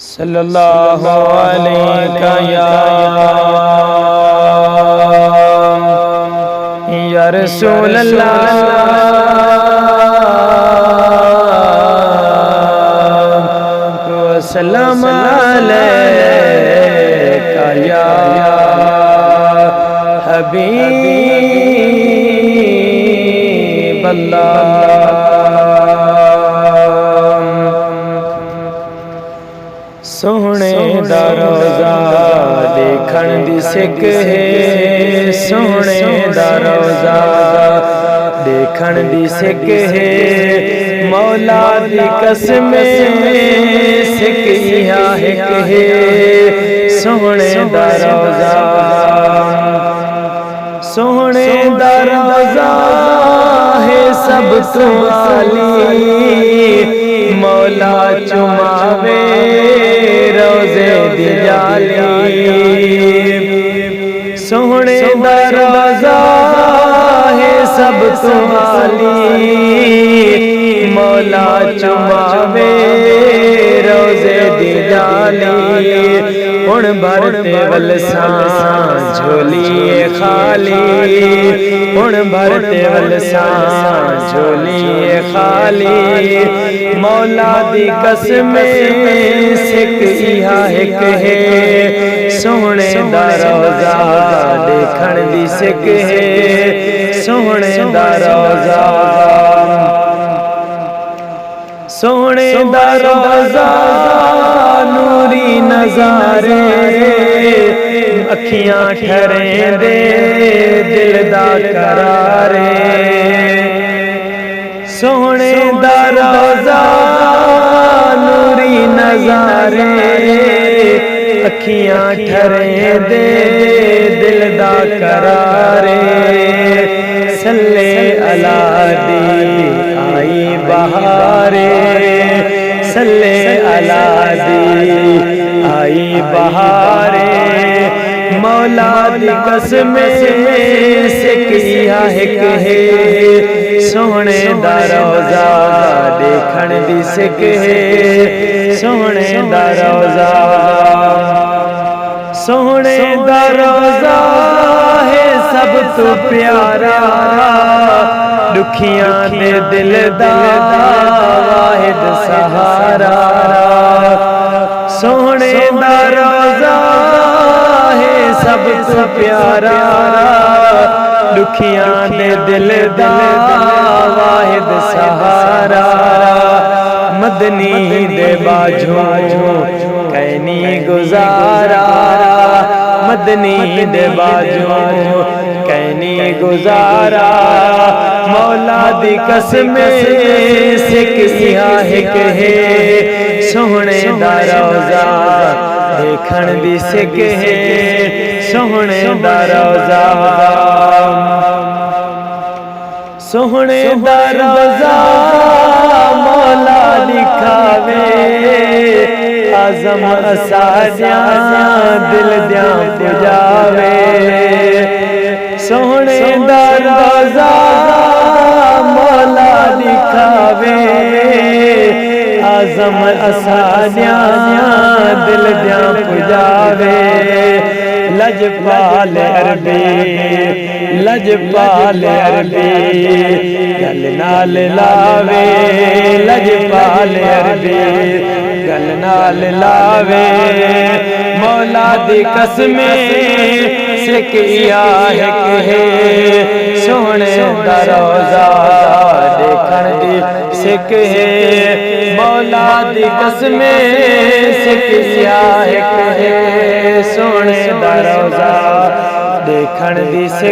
صلی اللہ علیہ یا رسول اللہ وسلم علیکہ یا حبیب اللہ۔ سونے دا روزہ دیکھن دی سکھ ہے، سونے دا روزہ دیکھن دی سکھ ہے، مولا دی قسم سکھ یہاں ایک ہے، سونے دا روزہ سونے دا روزہ ہے سب تو عالی، مولا چماوے روزے دی جالی، سونے دا روزہ ہے سب تو عالی، مولا چماوے روزے دی جالی، ہن بھرتے ولسان جھولی خالی، ہن بھرتے ولسان جھولی خالی، مولا دی قسم سکھ یہاں ایک ہے، سونے دا روزہ دیکھن دی سکھ ہے، سونے دا روزہ سونے دا روزہ نوری نظارے، اکھیاں ٹھریں دے دل دا قرارے، سونے دا روزہ نوری نظارے، اکھیاں ٹھریں دے دل دا قرارے، صلی اللہ دی آئی بہارے، صلی اللہ دی آئی بہارے، مولا دی قسم سکھ یہاں ایک ہے، سونے دا روزہ دیکھن دی سکھ ہے، سونے دا روزہ سونے دا روزہ ہے سب تو پیارا، دکھیاں دے دل دا واحد سہارا، سونے دا روزہ ہے سب تو پیارا، دکھیاں دے دل دا واحد سہارا، مدنی دے باجوں کینی گزارا، مدنی دے باجوں کینی گزارا، مولا دی قسم سکھ یہاں ایک ہے، سونے دا روزہ دیکھن دی سکھ ہے، سونے دا روزہ سونے دا روزہ مولا دکھاوے، عظم اساجیاں دل دیاں پجاوے، سونے دا روزہ مولا دکھاوے، عظم اساجیاں دل دیاں پجاوے، لجپال عربی لجپال عربی گل نال لاوے، لجپال عربی گل نال لاوے، مولا دی قسم سکھ یہاں ایک ہے، سونے دا روزہ دیکھن دی سکھ ہے، مولا دی قسم سکھ یہاں ایک ہے، سونے دا روزہ دیکھن دی سکھ